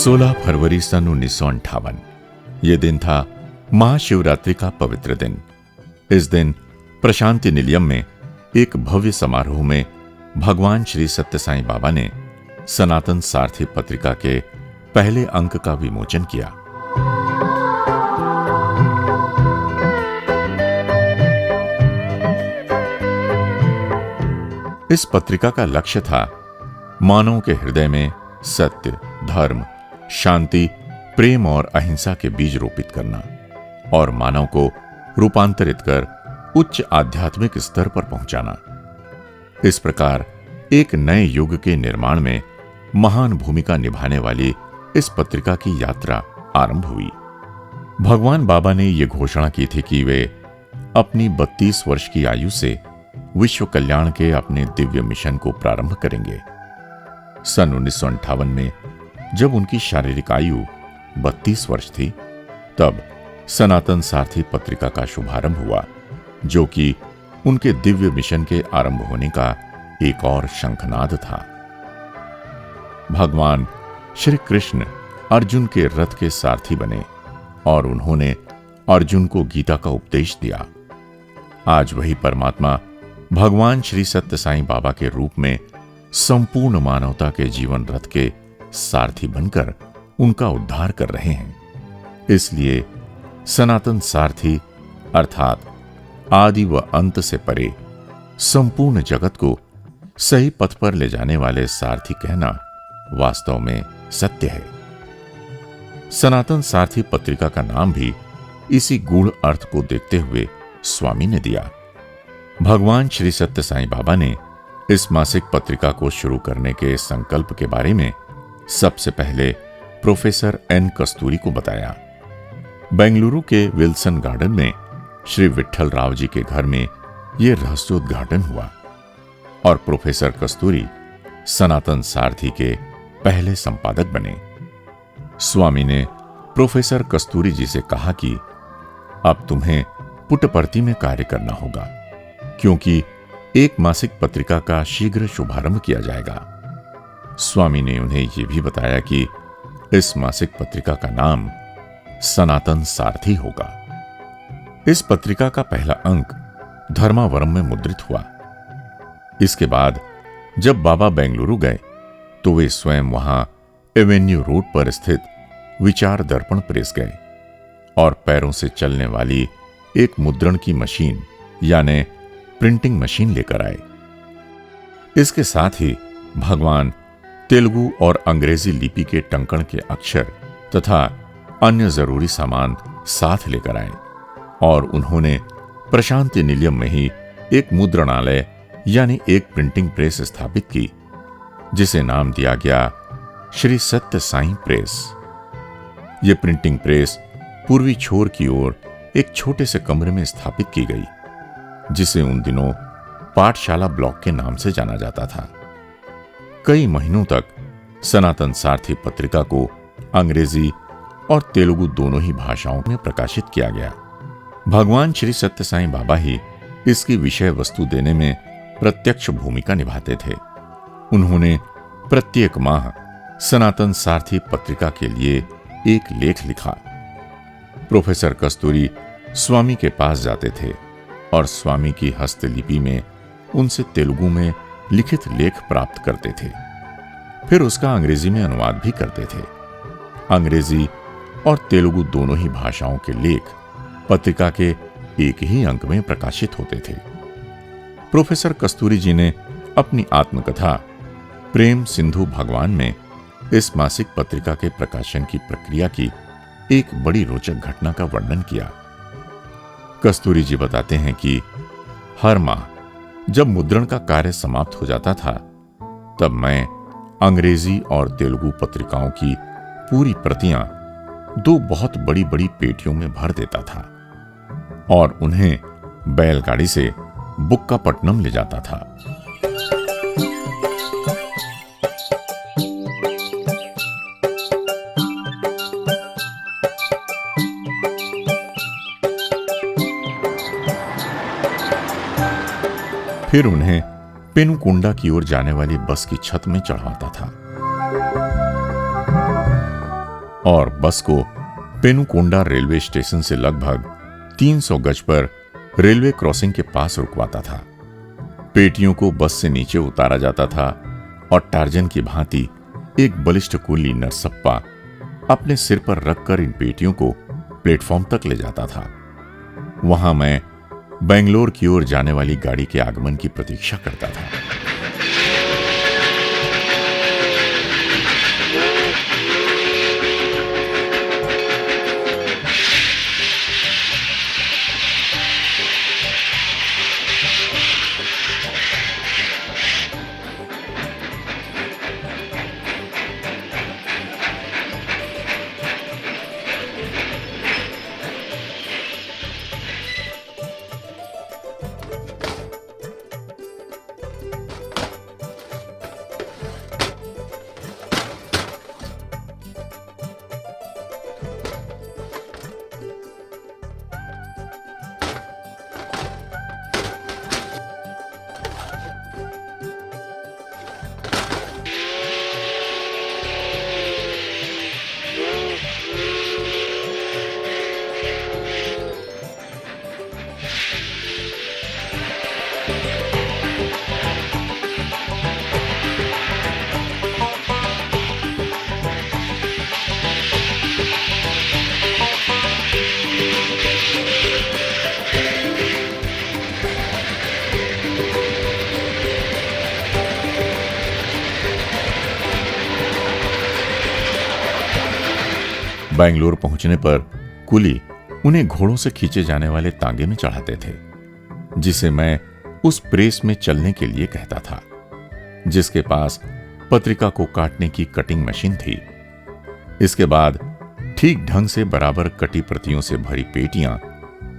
16 फरवरी सन 1958। यह दिन था महाशिवरात्रि का पवित्र दिन। इस दिन प्रशांति निलयम में एक भव्य समारोह में भगवान श्री सत्य साईं बाबा ने सनातन सारथी पत्रिका के पहले अंक का विमोचन किया। इस पत्रिका का लक्ष्य था मानव के हृदय में सत्य, धर्म, शांति, प्रेम और अहिंसा के बीज रोपित करना और मानव को रूपांतरित कर उच्च आध्यात्मिक स्तर पर पहुंचाना। इस प्रकार एक नए युग के निर्माण में महान भूमिका निभाने वाली इस पत्रिका की यात्रा आरंभ हुई। भगवान बाबा ने यह घोषणा की थी कि वे अपनी 32 वर्ष की आयु से विश्व कल्याण के अपने दिव्य मिशन को प्रारंभ करेंगे। सन 1958 में जब उनकी शारीरिक आयु 32 वर्ष थी, तब सनातन सारथी पत्रिका का शुभारंभ हुआ, जो कि उनके दिव्य मिशन के आरंभ होने का एक और शंखनाद था। भगवान श्री कृष्ण अर्जुन के रथ के सारथी बने और उन्होंने अर्जुन को गीता का उपदेश दिया। आज वही परमात्मा भगवान श्री सत्य साईं बाबा के रूप में संपूर्ण मानवता के जीवन रथ के सारथी बनकर उनका उद्धार कर रहे हैं। इसलिए सनातन सारथी अर्थात आदि व अंत से परे संपूर्ण जगत को सही पथ पर ले जाने वाले सारथी कहना वास्तव में सत्य है। सनातन सारथी पत्रिका का नाम भी इसी गूढ़ अर्थ को देखते हुए स्वामी ने दिया। भगवान श्री सत्य साईं बाबा ने इस मासिक पत्रिका को शुरू करने के संकल्प के बारे में सबसे पहले प्रोफेसर एन कस्तूरी को बताया। बेंगलुरु के विल्सन गार्डन में श्री विट्ठल राव जी के घर में यह रहस्योद्घाटन हुआ और प्रोफेसर कस्तूरी सनातन सारथी के पहले संपादक बने। स्वामी ने प्रोफेसर कस्तूरी जी से कहा कि अब तुम्हें पुटपर्ती में कार्य करना होगा, क्योंकि एक मासिक पत्रिका का शीघ्र शुभारंभ किया जाएगा। स्वामी ने उन्हें यह भी बताया कि इस मासिक पत्रिका का नाम सनातन सारथी होगा। इस पत्रिका का पहला अंक धर्मावरम में मुद्रित हुआ। इसके बाद जब बाबा बेंगलुरु गए तो वे स्वयं वहां एवेन्यू रोड पर स्थित विचार दर्पण प्रेस गए और पैरों से चलने वाली एक मुद्रण की मशीन यानी प्रिंटिंग मशीन लेकर आए। इसके साथ ही भगवान तेलुगु और अंग्रेजी लिपि के टंकण के अक्षर तथा अन्य जरूरी सामान साथ लेकर आए और उन्होंने प्रशांति निलयम में ही एक मुद्रणालय यानी एक प्रिंटिंग प्रेस स्थापित की, जिसे नाम दिया गया श्री सत्य साईं प्रेस। यह प्रिंटिंग प्रेस पूर्वी छोर की ओर एक छोटे से कमरे में स्थापित की गई, जिसे उन दिनों पाठशाला ब्लॉक के नाम से जाना जाता था। कई महीनों तक सनातन सारथी पत्रिका को अंग्रेजी और तेलुगु दोनों ही भाषाओं में प्रकाशित किया गया। भगवान श्री सत्य साईं बाबा ही इसकी विषय वस्तु देने में प्रत्यक्ष भूमिका निभाते थे। उन्होंने प्रत्येक माह सनातन सारथी पत्रिका के लिए एक लेख लिखा। प्रोफेसर कस्तूरी स्वामी के पास जाते थे और स्वामी की हस्तलिपि में उनसे तेलुगु में लिखित लेख प्राप्त करते थे। फिर उसका अंग्रेजी में अनुवाद भी करते थे। अंग्रेजी और तेलुगु दोनों ही भाषाओं के लेख पत्रिका के एक ही अंक में प्रकाशित होते थे। प्रोफेसर कस्तूरी जी ने अपनी आत्मकथा प्रेम सिंधु भगवान में इस मासिक पत्रिका के प्रकाशन की प्रक्रिया की एक बड़ी रोचक घटना का वर्णन किया। कस्तूरी जी बताते हैं कि हर माह जब मुद्रण का कार्य समाप्त हो जाता था, तब मैं अंग्रेजी और तेलुगु पत्रिकाओं की पूरी प्रतियां 2 बहुत बड़ी बड़ी पेटियों में भर देता था और उन्हें बैलगाड़ी से बुक्कापट्टनम ले जाता था। फिर उन्हें पेनुकोंडा की ओर जाने वाली बस की छत में चढ़ाता था। और बस को पेनुकोंडा रेलवे स्टेशन से लगभग 300 गज पर रेलवे क्रॉसिंग के पास रुकवाता था। पेटियों को बस से नीचे उतारा जाता था और टार्जन की भांति एक बलिष्ठ कूली नरसप्पा अपने सिर पर रखकर इन पेटियों को प्लेटफॉर्म तक ले जाता था। वहां मैं बेंगलोर की ओर जाने वाली गाड़ी के आगमन की प्रतीक्षा करता था। बेंगलोर पहुंचने पर कुली उन्हें घोड़ों से खींचे जाने वाले तांगे में चढ़ाते थे, जिसे मैं उस प्रेस में चलने के लिए कहता था, जिसके पास पत्रिका को काटने की कटिंग मशीन थी। इसके बाद ठीक ढंग से बराबर कटी प्रतियों से भरी पेटियां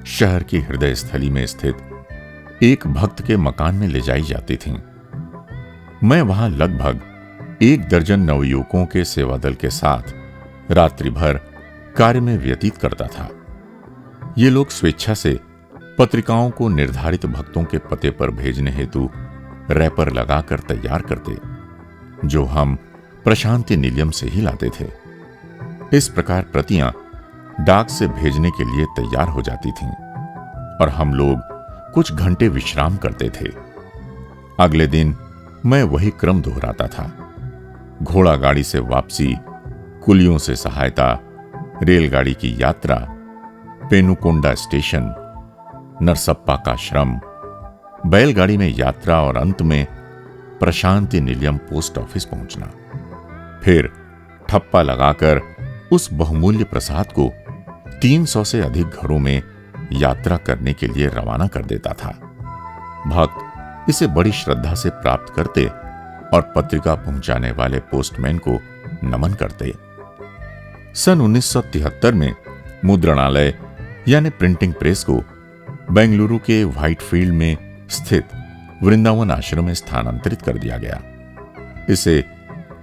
शहर की हृदय स्थली में स्थित एक भक्त के मकान में ले जाई जाती थीं। मैं वहां लगभग 1 दर्जन नवयुवकों के सेवा दल के साथ रात्रि भर कार्य में व्यतीत करता था। ये लोग स्वेच्छा से पत्रिकाओं को निर्धारित भक्तों के पते पर भेजने हेतु रैपर लगाकर तैयार करते, जो हम प्रशांति निलयम से ही लाते थे। इस प्रकार प्रतियां डाक से भेजने के लिए तैयार हो जाती थीं और हम लोग कुछ घंटे विश्राम करते थे। अगले दिन मैं वही क्रम दोहराता था। घोड़ा गाड़ी से वापसी, कुलियों से सहायता, रेलगाड़ी की यात्रा, पेनुकोंडा स्टेशन, नरसप्पा का श्रम, बैलगाड़ी में यात्रा और अंत में प्रशांति निलयम पोस्ट ऑफिस पहुंचना। फिर ठप्पा लगाकर उस बहुमूल्य प्रसाद को 300 से अधिक घरों में यात्रा करने के लिए रवाना कर देता था। भक्त इसे बड़ी श्रद्धा से प्राप्त करते और पत्रिका पहुंचाने वाले पोस्टमैन को नमन करते। सन 1973 में मुद्रणालय यानी प्रिंटिंग प्रेस को बेंगलुरु के व्हाइटफील्ड में स्थित वृंदावन आश्रम में स्थानांतरित कर दिया गया। इसे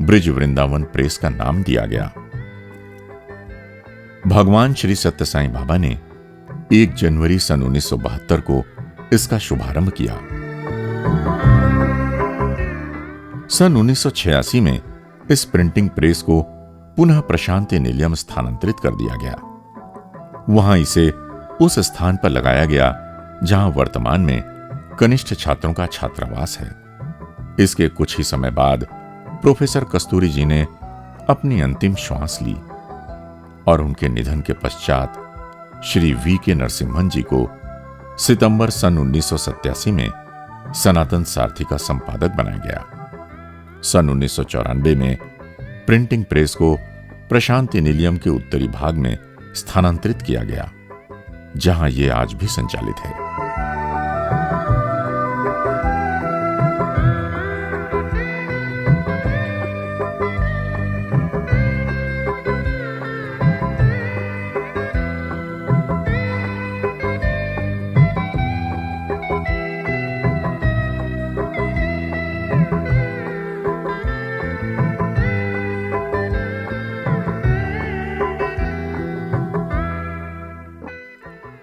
ब्रिज वृंदावन प्रेस का नाम दिया गया। भगवान श्री सत्य साईं बाबा ने 1 जनवरी सन 1972 को इसका शुभारंभ किया। सन 1986 में इस प्रिंटिंग प्रेस को पुनः प्रशांति निलयम स्थानांतरित कर दिया गया। वहां इसे उस स्थान पर लगाया गया जहां वर्तमान में कनिष्ठ छात्रों का छात्रावास है। इसके कुछ ही समय बाद प्रोफेसर कस्तूरी जी ने अपनी अंतिम श्वास ली और उनके निधन के पश्चात श्री वी के नरसिम्हन जी को सितंबर सन 1987 में सनातन सारथी का संपादक बनाया गया। सन 1994 में प्रिंटिंग प्रेस को प्रशांति निलयम के उत्तरी भाग में स्थानांतरित किया गया, जहां यह आज भी संचालित है।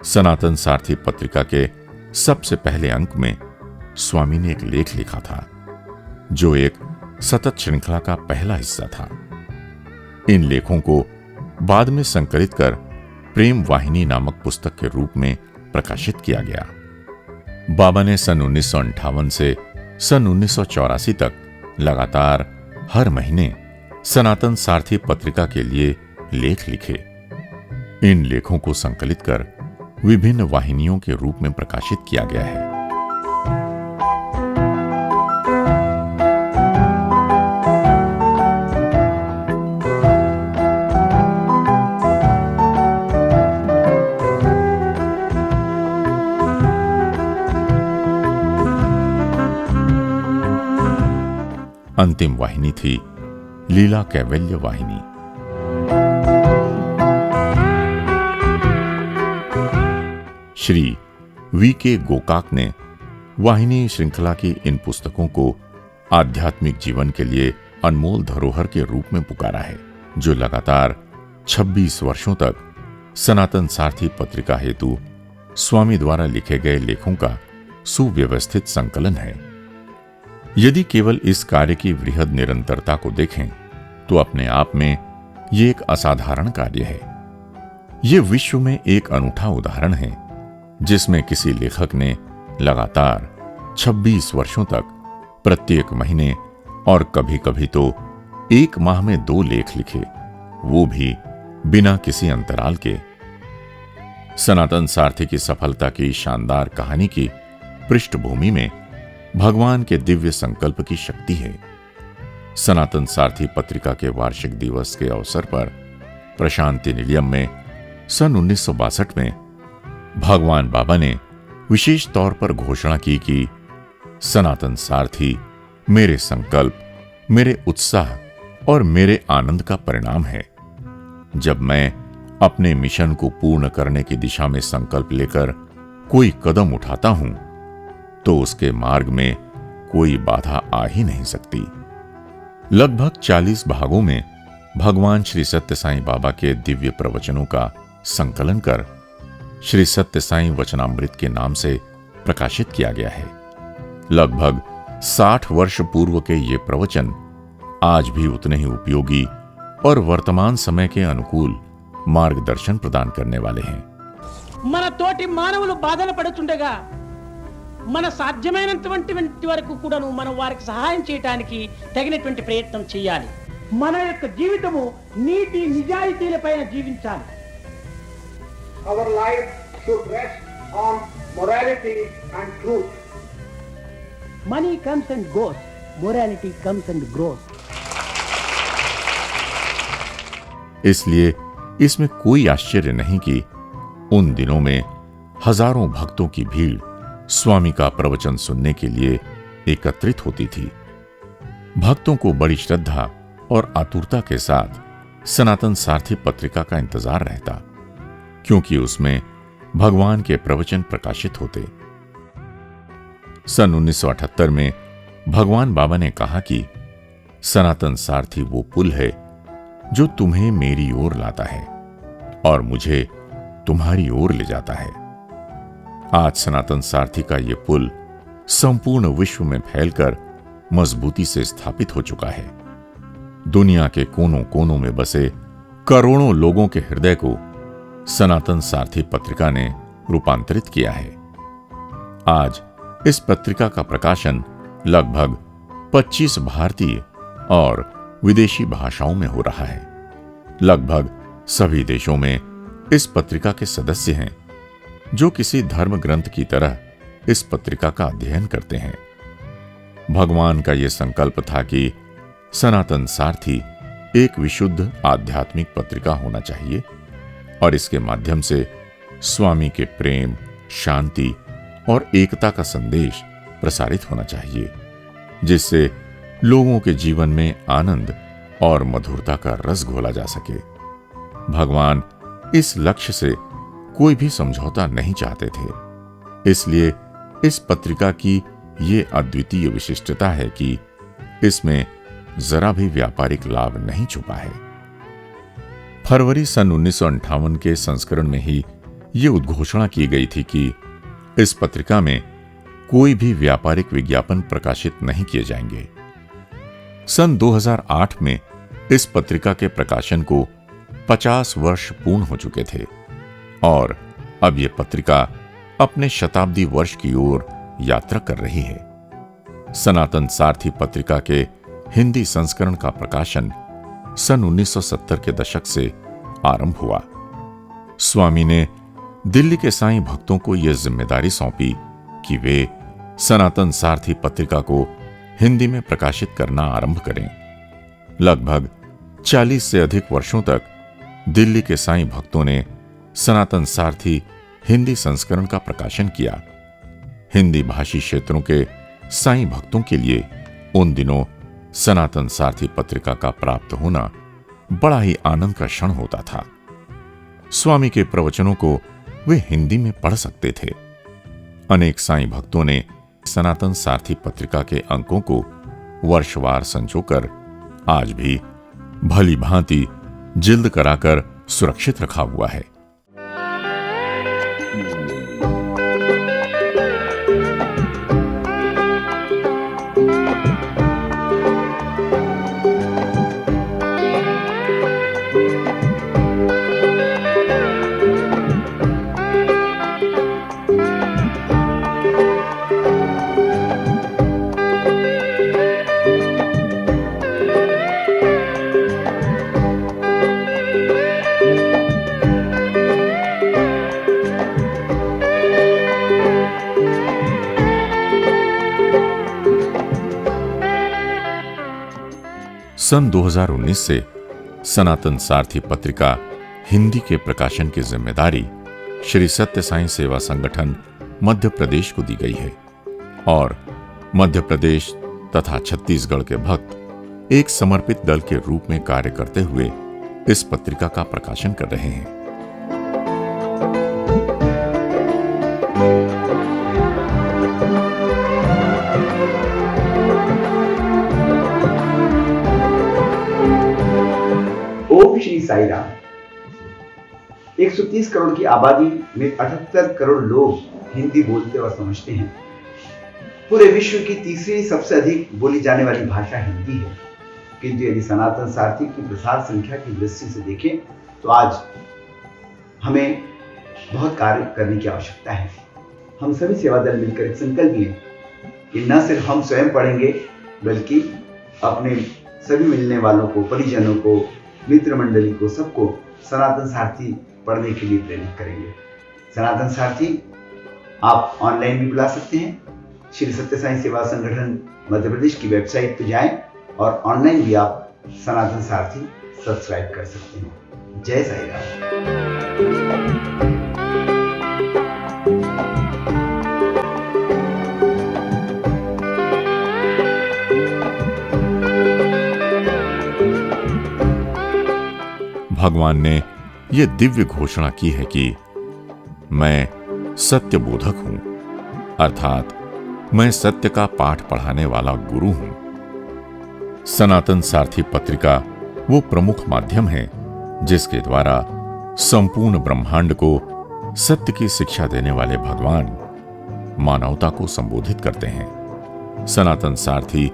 सनातन सारथी पत्रिका के सबसे पहले अंक में स्वामी ने एक लेख लिखा था, जो एक सतत श्रृंखला का पहला हिस्सा था। इन लेखों को बाद में संकलित कर प्रेम वाहिनी नामक पुस्तक के रूप में प्रकाशित किया गया। बाबा ने सन 1958 से सन 1984 तक लगातार हर महीने सनातन सारथी पत्रिका के लिए लेख लिखे। इन लेखों को संकलित कर विभिन्न वाहिनियों के रूप में प्रकाशित किया गया है। अंतिम वाहिनी थी लीला कैवल्य वाहिनी। श्री वी.के. गोकाक ने वाहिनी श्रृंखला की इन पुस्तकों को आध्यात्मिक जीवन के लिए अनमोल धरोहर के रूप में पुकारा है, जो लगातार 26 वर्षों तक सनातन सारथी पत्रिका हेतु स्वामी द्वारा लिखे गए लेखों का सुव्यवस्थित संकलन है। यदि केवल इस कार्य की वृहद निरंतरता को देखें तो अपने आप में यह एक असाधारण कार्य है। यह विश्व में एक अनूठा उदाहरण है जिसमें किसी लेखक ने लगातार 26 वर्षों तक प्रत्येक महीने और कभी-कभी तो एक माह में 2 लेख लिखे, वो भी बिना किसी अंतराल के। सनातन सारथी की सफलता की शानदार कहानी की पृष्ठभूमि में भगवान के दिव्य संकल्प की शक्ति है। सनातन सारथी पत्रिका के वार्षिक दिवस के अवसर पर प्रशांति निलयम में सन 1962 में भगवान बाबा ने विशेष तौर पर घोषणा की कि सनातन सारथी मेरे संकल्प, मेरे उत्साह और मेरे आनंद का परिणाम है। जब मैं अपने मिशन को पूर्ण करने की दिशा में संकल्प लेकर कोई कदम उठाता हूं तो उसके मार्ग में कोई बाधा आ ही नहीं सकती। लगभग 40 भागों में भगवान श्री सत्य साईं बाबा के दिव्य प्रवचनों का संकलन कर श्री सत्य साईं वचनामृत के नाम से प्रकाशित किया गया है। लगभग 60 वर्ष पूर्व के ये प्रवचन आज भी उतने ही उपयोगी और वर्तमान समय के अनुकूल मार्गदर्शन प्रदान करने वाले हैं। మన తోటి మానవులు బాధలు పడుతుండగా మన సాధ్యమైనంత వరకు కూడాను మనం వారికి సహాయం చేయడానికి తగినటువంటి ప్రయత్నం చేయాలి। మన యొక్క జీవితము నీతి నిజాయితీలపైన జీవించాలి। Our life should rest on morality and truth. Money comes and goes, morality comes and grows. इसलिए इसमें कोई आश्चर्य नहीं कि उन दिनों में हजारों भक्तों की भीड़ स्वामी का प्रवचन सुनने के लिए एकत्रित होती थी। भक्तों को बड़ी श्रद्धा और आतुरता के साथ सनातन सारथी पत्रिका का इंतजार रहता, क्योंकि उसमें भगवान के प्रवचन प्रकाशित होते। सन 1978 में भगवान बाबा ने कहा कि सनातन सारथी वो पुल है जो तुम्हें मेरी ओर लाता है और मुझे तुम्हारी ओर ले जाता है। आज सनातन सारथी का यह पुल संपूर्ण विश्व में फैलकर मजबूती से स्थापित हो चुका है। दुनिया के कोनों कोनों में बसे करोड़ों लोगों के हृदय को सनातन सारथी पत्रिका ने रूपांतरित किया है। आज इस पत्रिका का प्रकाशन लगभग 25 भारतीय और विदेशी भाषाओं में हो रहा है। लगभग सभी देशों में इस पत्रिका के सदस्य हैं जो किसी धर्म ग्रंथ की तरह इस पत्रिका का अध्ययन करते हैं। भगवान का यह संकल्प था कि सनातन सारथी एक विशुद्ध आध्यात्मिक पत्रिका होना चाहिए और इसके माध्यम से स्वामी के प्रेम, शांति और एकता का संदेश प्रसारित होना चाहिए, जिससे लोगों के जीवन में आनंद और मधुरता का रस घोला जा सके। भगवान इस लक्ष्य से कोई भी समझौता नहीं चाहते थे। इसलिए इस पत्रिका की ये अद्वितीय विशिष्टता है कि इसमें जरा भी व्यापारिक लाभ नहीं छुपा है। फरवरी सन 1958 के संस्करण में ही ये उद्घोषणा की गई थी कि इस पत्रिका में कोई भी व्यापारिक विज्ञापन प्रकाशित नहीं किए जाएंगे। सन 2008 में इस पत्रिका के प्रकाशन को 50 वर्ष पूर्ण हो चुके थे और अब यह पत्रिका अपने शताब्दी वर्ष की ओर यात्रा कर रही है। सनातन सारथी पत्रिका के हिंदी संस्करण का प्रकाशन सन 1970 के दशक से आरंभ हुआ। स्वामी ने दिल्ली के साईं भक्तों को यह जिम्मेदारी सौंपी कि वे सनातन सारथी पत्रिका को हिंदी में प्रकाशित करना आरंभ करें। लगभग 40 से अधिक वर्षों तक दिल्ली के साईं भक्तों ने सनातन सारथी हिंदी संस्करण का प्रकाशन किया। हिंदी भाषी क्षेत्रों के साईं भक्तों के लिए उन दिनों सनातन सारथी पत्रिका का प्राप्त होना बड़ा ही आनंद का क्षण होता था। स्वामी के प्रवचनों को वे हिंदी में पढ़ सकते थे। अनेक साईं भक्तों ने सनातन सारथी पत्रिका के अंकों को वर्षवार संजोकर आज भी भली भांति जिल्द कराकर सुरक्षित रखा हुआ है। सन 2019 से सनातन सारथी पत्रिका हिंदी के प्रकाशन की जिम्मेदारी श्री सत्य साईं सेवा संगठन मध्य प्रदेश को दी गई है और मध्य प्रदेश तथा छत्तीसगढ़ के भक्त एक समर्पित दल के रूप में कार्य करते हुए इस पत्रिका का प्रकाशन कर रहे हैं। ओम श्री साई राम। 130 करोड़ की आबादी में 78 करोड़ लोग हिंदी बोलते और समझते हैं। पूरे विश्व की तीसरी सबसे अधिक बोली जाने वाली भाषा हिंदी है, किंतु यदि सनातन सारथी की प्रसार संख्या की दृष्टि से देखें तो आज हमें बहुत कार्य करने की आवश्यकता है। हम सभी सेवा दल मिलकर एक संकल्प लें कि न सिर्फ हम स्वयं पढ़ेंगे बल्कि अपने सभी मिलने वालों को, परिजनों को, मित्र मंडली को, सबको सनातन सारथी पढ़ने के लिए प्रेरित करेंगे। सनातन सारथी आप ऑनलाइन भी बुला सकते हैं। श्री सत्य साईं सेवा संगठन मध्य प्रदेश की वेबसाइट पर जाएं और ऑनलाइन भी आप सनातन सारथी सब्सक्राइब कर सकते हैं। जय साई राम। भगवान ने यह दिव्य घोषणा की है कि मैं सत्य बोधक हूं, अर्थात मैं सत्य का पाठ पढ़ाने वाला गुरु हूं। सनातन सारथी पत्रिका वो प्रमुख माध्यम है जिसके द्वारा संपूर्ण ब्रह्मांड को सत्य की शिक्षा देने वाले भगवान मानवता को संबोधित करते हैं। सनातन सारथी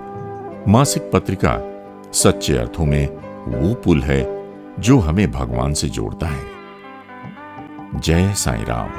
मासिक पत्रिका सच्चे अर्थों में वो पुल है जो हमें भगवान से जोड़ता है। जय साईं राम।